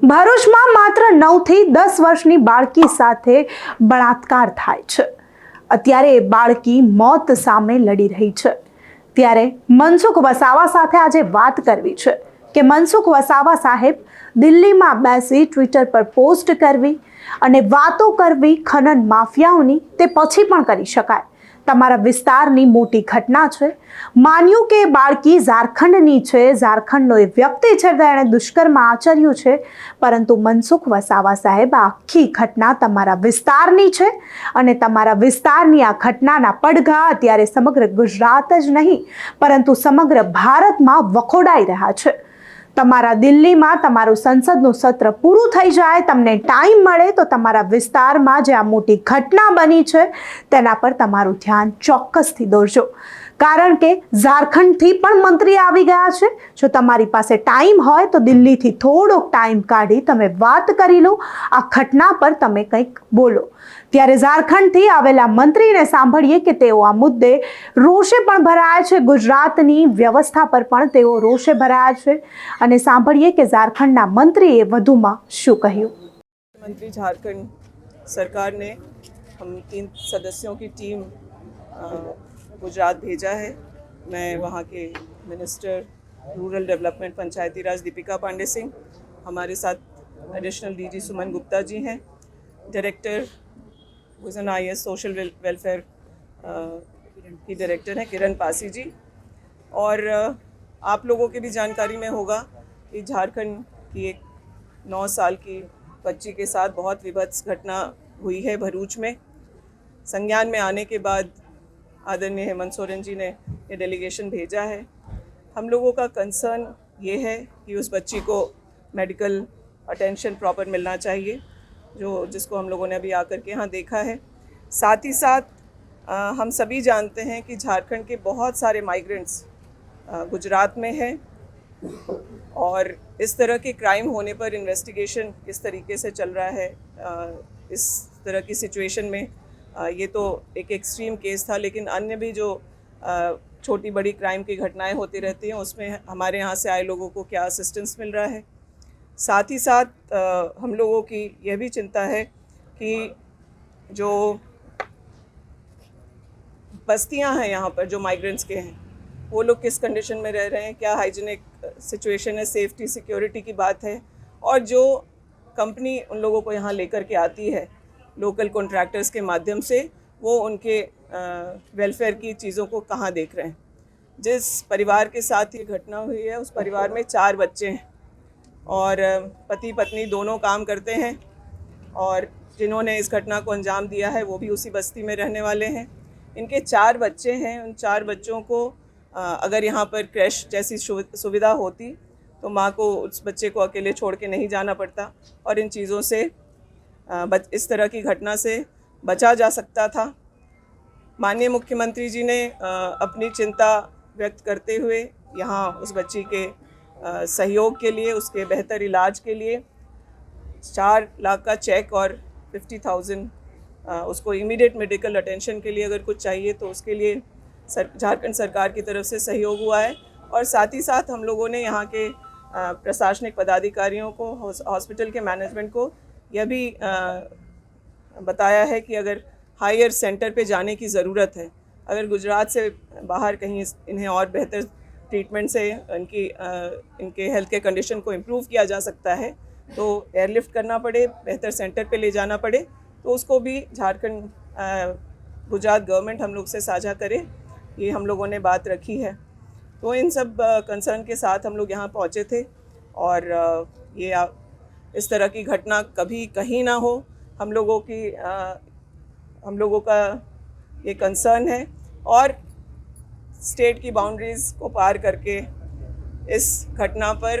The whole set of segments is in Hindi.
ભરૂચમાં માત્ર 9 થી 10 વર્ષની બાળકી સાથે બળાત્કાર થાય છે। અત્યારે એ બાળકી મોત સામે લડી રહી છે। ત્યારે મનસુખ વસાવા સાથે આજે વાત કરવી છે કે મનસુખ વસાવા સાહેબ દિલ્હીમાં બેસી ટ્વિટર પર પોસ્ટ કરવી અને વાતો કરવી ખનન માફિયાઓની તે પછી પણ કરી શકાય। તમારા વિસ્તારની મોટી ઘટના છે। માન્યું કે બાળકી ઝારખંડની છે, ઝારખંડનો એ વ્યક્તિ છે તેણે દુષ્કર્મ આચર્યું છે, પરંતુ મનસુખ વસાવા સાહેબ આખી ઘટના તમારા વિસ્તારની છે અને તમારા વિસ્તારની આ ઘટનાના પડઘા અત્યારે સમગ્ર ગુજરાત જ નહીં પરંતુ સમગ્ર ભારતમાં વખોડાઈ રહ્યા છે। તમારા દિલ્હીમાં તમારું સંસદનું સત્ર પૂરું થઈ જાય, તમને ટાઈમ મળે તો તમારા વિસ્તારમાં જે આ મોટી ઘટના બની છે તેના પર તમારું ધ્યાન ચોક્કસથી દોરજો, કારણ કે ઝારખંડથી પણ મંત્રી આવી ગયા છે। જો તમારી પાસે ટાઈમ હોય તો દિલ્હીથી થોડોક ટાઈમ કાઢી તમે વાત કરી લો, આ ઘટના પર તમે કંઈક બોલો। ત્યારે ઝારખંડથી આવેલા મંત્રીને સાંભળીએ કે તેઓ આ મુદ્દે રોષે પણ ભરાયા છે, ગુજરાતની વ્યવસ્થા પર પણ તેઓ રોષે ભરાયા છે અને સાંભળીએ કે ઝાरखंडના મંત્રીએ વધુમાં શું કહ્યું। मंत्री झारखंड सरकार ने हम 3 सदस्यों की टीम गुजरात भेजा है। मैं वहाँ के मिनिस्टर रूरल डेवलपमेंट पंचायती राज दीपिका पांडे सिंह, हमारे साथ एडिशनल डीजी सुमन गुप्ता जी हैं, डायरेक्टर IAS सोशल वेलफेयर की डायरेक्टर हैं किरण पासी जी। और आप लोगों की भी जानकारी में होगा कि झारखंड की एक 9 साल की बच्ची के साथ बहुत विभत्स घटना हुई है भरूच में। संज्ञान में आने के बाद आदरणीय हेमंत सोरेन जी ने ये डेलीगेशन भेजा है। हम लोगों का कंसर्न ये है कि उस बच्ची को मेडिकल अटेंशन प्रॉपर मिलना चाहिए, जिसको हम लोगों ने अभी आकर के यहाँ देखा है। साथ ही साथ हम सभी जानते हैं कि झारखंड के बहुत सारे माइग्रेंट्स गुजरात में हैं और इस तरह के क्राइम होने पर इन्वेस्टिगेशन किस तरीके से चल रहा है, इस तरह की सिचुएशन में ये तो एक एक्सट्रीम केस था, लेकिन अन्य भी जो छोटी बड़ी क्राइम की घटनाएं होती रहती हैं उसमें हमारे यहाँ से आए लोगों को क्या असिस्टेंस मिल रहा है। साथ ही साथ हम लोगों की यह भी चिंता है कि जो बस्तियां हैं यहाँ पर जो माइग्रेंट्स के हैं वो लोग किस कंडीशन में रह रहे हैं, क्या हाइजीनिक सिचुएशन है, सेफ्टी सिक्योरिटी की बात है, और जो कंपनी उन लोगों को यहाँ लेकर के आती है लोकल कॉन्ट्रैक्टर्स के माध्यम से, वो उनके वेलफेयर की चीज़ों को कहाँ देख रहे हैं। जिस परिवार के साथ ये घटना हुई है उस परिवार में 4 बच्चे हैं और पति पत्नी दोनों काम करते हैं, और जिन्होंने इस घटना को अंजाम दिया है वो भी उसी बस्ती में रहने वाले हैं। इनके 4 बच्चे हैं, उन 4 बच्चों को अगर यहाँ पर क्रैश जैसी सुविधा होती तो माँ को उस बच्चे को अकेले छोड़ के नहीं जाना पड़ता और इन चीज़ों से इस तरह की घटना से बचा जा सकता था। माननीय मुख्यमंत्री जी ने अपनी चिंता व्यक्त करते हुए यहाँ उस बच्ची के सहयोग के लिए, उसके बेहतर इलाज के लिए 4 लाख का चेक और 50,000 उसको इमीडिएट मेडिकल अटेंशन के लिए अगर कुछ चाहिए तो उसके लिए झारखंड सरकार की तरफ से सहयोग हुआ है। और साथ ही साथ हम लोगों ने यहाँ के प्रशासनिक पदाधिकारियों को, हॉस्पिटल के मैनेजमेंट को यह भी बताया है कि अगर हायर सेंटर पे जाने की ज़रूरत है, अगर गुजरात से बाहर कहीं इन्हें और बेहतर ट्रीटमेंट से इनके हेल्थ के कंडीशन को इम्प्रूव किया जा सकता है तो एयरलिफ्ट करना पड़े, बेहतर सेंटर पे ले जाना पड़े, तो उसको भी झारखंड गुजरात गवर्नमेंट हम लोग से साझा करे, ये हम लोगों ने बात रखी है। तो इन सब कंसर्न के साथ हम लोग यहाँ पहुँचे थे और ये इस तरह की घटना कभी कहीं ना हो, हम लोगों का ये कंसर्न है। और स्टेट की बाउंड्रीज़ को पार करके इस घटना पर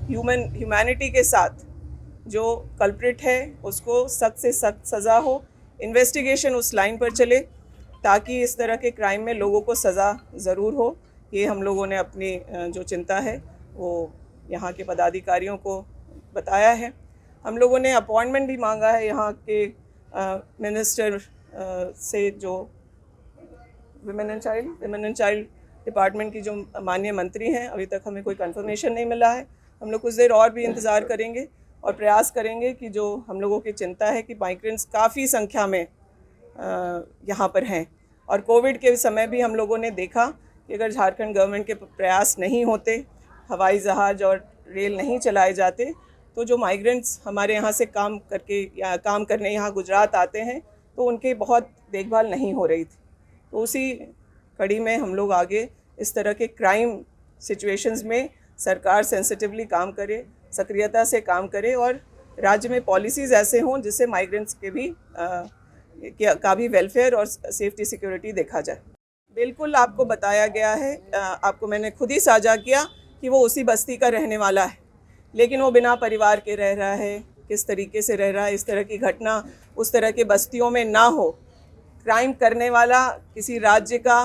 ह्यूमैनिटी के साथ जो कल्प्रिट है उसको सख्त से सख्त सज़ा हो, इन्वेस्टिगेशन उस लाइन पर चले ताकि इस तरह के क्राइम में लोगों को सज़ा ज़रूर हो। ये हम लोगों ने अपनी जो चिंता है वो यहाँ के पदाधिकारियों को बताया है। हम लोगों ने अपॉइंटमेंट भी मांगा है यहाँ के मिनिस्टर से, जो विमेन एंड चाइल्ड डिपार्टमेंट की जो माननीय मंत्री हैं, अभी तक हमें कोई कंफर्मेशन नहीं मिला है। हम लोग कुछ देर और भी इंतज़ार करेंगे और प्रयास करेंगे कि जो हम लोगों की चिंता है कि माइग्रेंट्स काफ़ी संख्या में यहाँ पर हैं, और कोविड के समय भी हम लोगों ने देखा कि अगर झारखंड गवर्नमेंट के प्रयास नहीं होते, हवाई जहाज़ और रेल नहीं चलाए जाते, तो जो माइग्रेंट्स हमारे यहाँ से काम करके या काम करने यहाँ गुजरात आते हैं तो उनकी बहुत देखभाल नहीं हो रही थी। तो उसी कड़ी में हम लोग आगे इस तरह के क्राइम सिचुएशंस में सरकार सेंसिटिवली काम करे, सक्रियता से काम करे और राज्य में पॉलिसीज़ ऐसे हों जिससे माइग्रेंट्स के भी का भी वेलफेयर और सेफ्टी सिक्योरिटी देखा जाए। बिल्कुल आपको बताया गया है, आपको मैंने खुद ही साझा किया कि वो उसी बस्ती का रहने वाला है, लेकिन वो बिना परिवार के रह रहा है, किस तरीके से रह रहा है। इस तरह की घटना उस तरह के बस्तियों में ना हो। क्राइम करने वाला किसी राज्य का,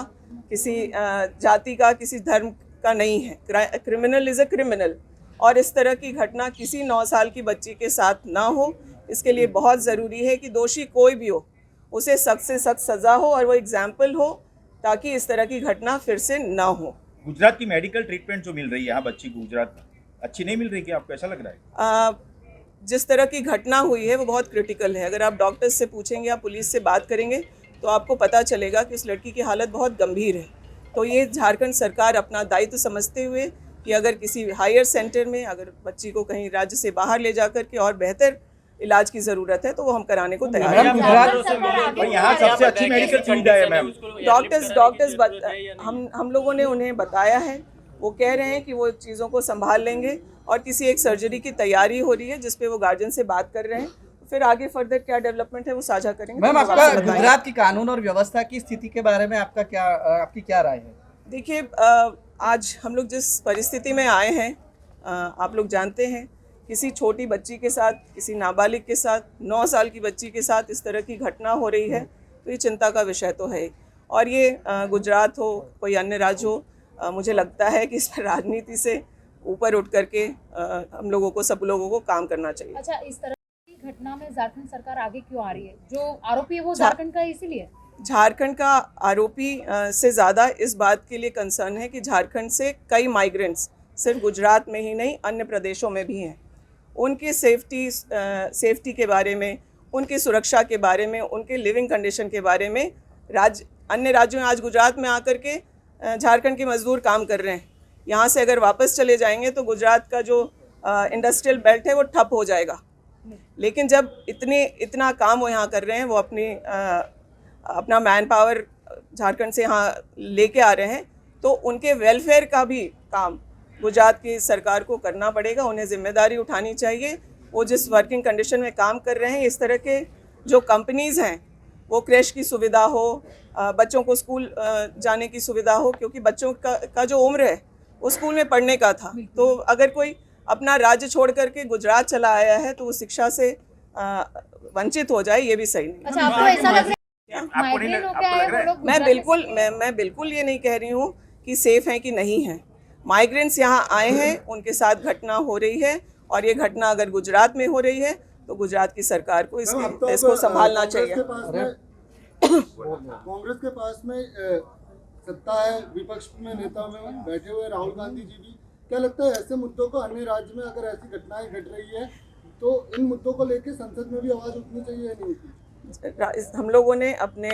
किसी जाति का, किसी धर्म का नहीं है। क्रिमिनल इज़ अ क्रिमिनल, और इस तरह की घटना किसी 9 साल की बच्ची के साथ ना हो। इसके लिए बहुत ज़रूरी है कि दोषी कोई भी हो उसे सख्त से सख्त सज़ा हो और वो एग्जाम्पल हो, ताकि इस तरह की घटना फिर से ना हो। गुजरात की मेडिकल ट्रीटमेंट जो मिल रही है यहाँ बच्ची को गुजरात में, अच्छी नहीं मिल रही, क्या आपको ऐसा लग रहा है? जिस तरह की घटना हुई है वो बहुत क्रिटिकल है। अगर आप डॉक्टर्स से पूछेंगे या पुलिस से बात करेंगे तो आपको पता चलेगा कि इस लड़की की हालत बहुत गंभीर है। तो ये झारखंड सरकार अपना दायित्व समझते हुए कि अगर किसी हायर सेंटर में अगर बच्ची को कहीं राज्य से बाहर ले जाकर के और बेहतर इलाज की ज़रूरत है तो वो हम कराने को तैयार हैं। यहाँ सबसे अच्छी मेडिकल सुविधा है मैम। डॉक्टर्स हम लोगों ने उन्हें बताया है, वो कह रहे हैं कि वो चीज़ों को संभाल लेंगे और किसी एक सर्जरी की तैयारी हो रही है जिस पे वो गार्जियन से बात कर रहे हैं। फिर आगे फर्दर क्या डेवलपमेंट है वो साझा करेंगे। मैम, आपका गुजरात की कानून और व्यवस्था की स्थिति के बारे में आपकी क्या राय है? देखिए, आज हम लोग जिस परिस्थिति में आए हैं, आप लोग जानते हैं, किसी छोटी बच्ची के साथ, किसी नाबालिग के साथ, 9 साल की बच्ची के साथ इस तरह की घटना हो रही है, तो ये चिंता का विषय तो है। और ये गुजरात हो, कोई अन्य राज्य हो, मुझे लगता है कि इस पर राजनीति से ऊपर उठ करके हम लोगों को, सब लोगों को काम करना चाहिए। अच्छा, इस तरह की घटना में झारखंड सरकार आगे क्यों आ रही है? जो आरोपी है वो झारखंड का है, इसीलिए झारखंड का आरोपी से ज़्यादा इस बात के लिए कंसर्न है कि झारखंड से कई माइग्रेंट्स सिर्फ गुजरात में ही नहीं अन्य प्रदेशों में भी हैं। उनकी सेफ्टी के बारे में, उनकी सुरक्षा के बारे में, उनके लिविंग कंडीशन के बारे में अन्य राज्यों में आज गुजरात में आकर के झारखंड के मजदूर काम कर रहे हैं। यहाँ से अगर वापस चले जाएंगे तो गुजरात का जो इंडस्ट्रियल बेल्ट है वो ठप हो जाएगा। लेकिन जब इतना काम वो यहाँ कर रहे हैं, वो अपना मैन पावर झारखंड से यहाँ लेके आ रहे हैं, तो उनके वेलफेयर का भी काम गुजरात की सरकार को करना पड़ेगा। उन्हें जिम्मेदारी उठानी चाहिए। वो जिस वर्किंग कंडीशन में काम कर रहे हैं, इस तरह के जो कंपनीज़ हैं, वो क्रैश की सुविधा हो, बच्चों को स्कूल जाने की सुविधा हो, क्योंकि बच्चों का जो उम्र है वो स्कूल में पढ़ने का था। तो अगर कोई अपना राज्य छोड़ करके गुजरात चला आया है तो वो शिक्षा से वंचित हो जाए, ये भी सही नहीं। अच्छा, आपको ऐसा लग रहा है आपको नहीं माइग्रेन हो आपको गया है लग रहा वो है? लोग मैं बिल्कुल ये नहीं कह रही हूँ कि सेफ हैं कि नहीं हैं। माइग्रेंट्स यहाँ आए हैं, उनके साथ घटना हो रही है, और ये घटना अगर गुजरात में हो रही है तो गुजरात की सरकार को इसको संभालना चाहिए। कांग्रेस के पास में सत्ता है, विपक्ष में नेता में बैठे हुए राहुल गांधी जी भी। क्या लगता है ऐसे मुद्दों को अन्य राज्य में अगर ऐसी घटनाएं घट रही है तो इन मुद्दों को लेकर संसद में भी आवाज उठनी चाहिए या नहीं उठनी? हम लोगों ने अपने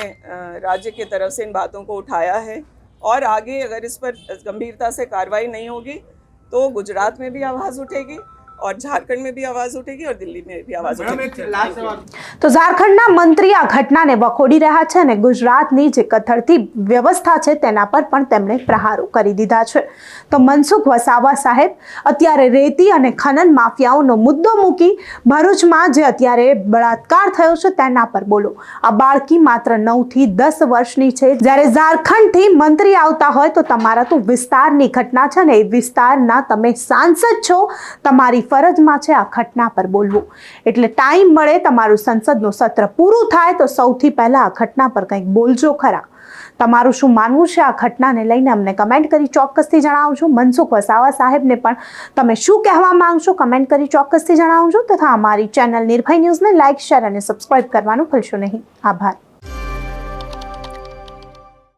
राज्य की तरफ से इन बातों को उठाया है, और आगे अगर इस पर गंभीरता से कार्रवाई नहीं होगी तो गुजरात में भी आवाज़ उठेगी और झारखंड में भी आवाज़ उठेगी और दिल्ली में भी आवाज़ उठेगी। તો ઝારખંડના મંત્રી આ ઘટનાને વખોડી રહ્યા છે અને ગુજરાતની જે કથળતી વ્યવસ્થા છે તેના પર પણ તેમણે પ્રહારો કરી દીધા છે। તો મનસુખ વસાવા સાહેબ અત્યારે રેતી અને ખનન માફિયાઓનો મુદ્દો મૂકી ભરૂચમાં જે અત્યારે બળાત્કાર થયો છે તેના પર બોલો। આ બાળકી માત્ર 9 થી 10 વર્ષની છે। જ્યારે ઝારખંડથી મંત્રી આવતા હોય તો તમારા તો વિસ્તારની ઘટના છે ને, એ વિસ્તારના તમે સાંસદ છો, તમારી ફરજમાં છે આ ઘટના પર બોલવું। એટલે ટાઈમ મળે, તમારું સંસદનું સત્ર પૂરું થાય તો સૌથી પહેલા આ ઘટના પર કંઈક બોલજો ખરા। તમારું શું માનવું છે આ ઘટનાને લઈને અમને કમેન્ટ કરી ચોક્કસથી જણાવજો। મનસુખ વસાવા સાહેબને પણ તમે શું કહેવા માંગશો કમેન્ટ કરી ચોક્કસથી જણાવજો। તથા અમારી ચેનલ નિર્ભય ન્યૂઝને લાઇક, શેર અને સબસ્ક્રાઇબ કરવાનું ભૂલશો નહીં। આભાર।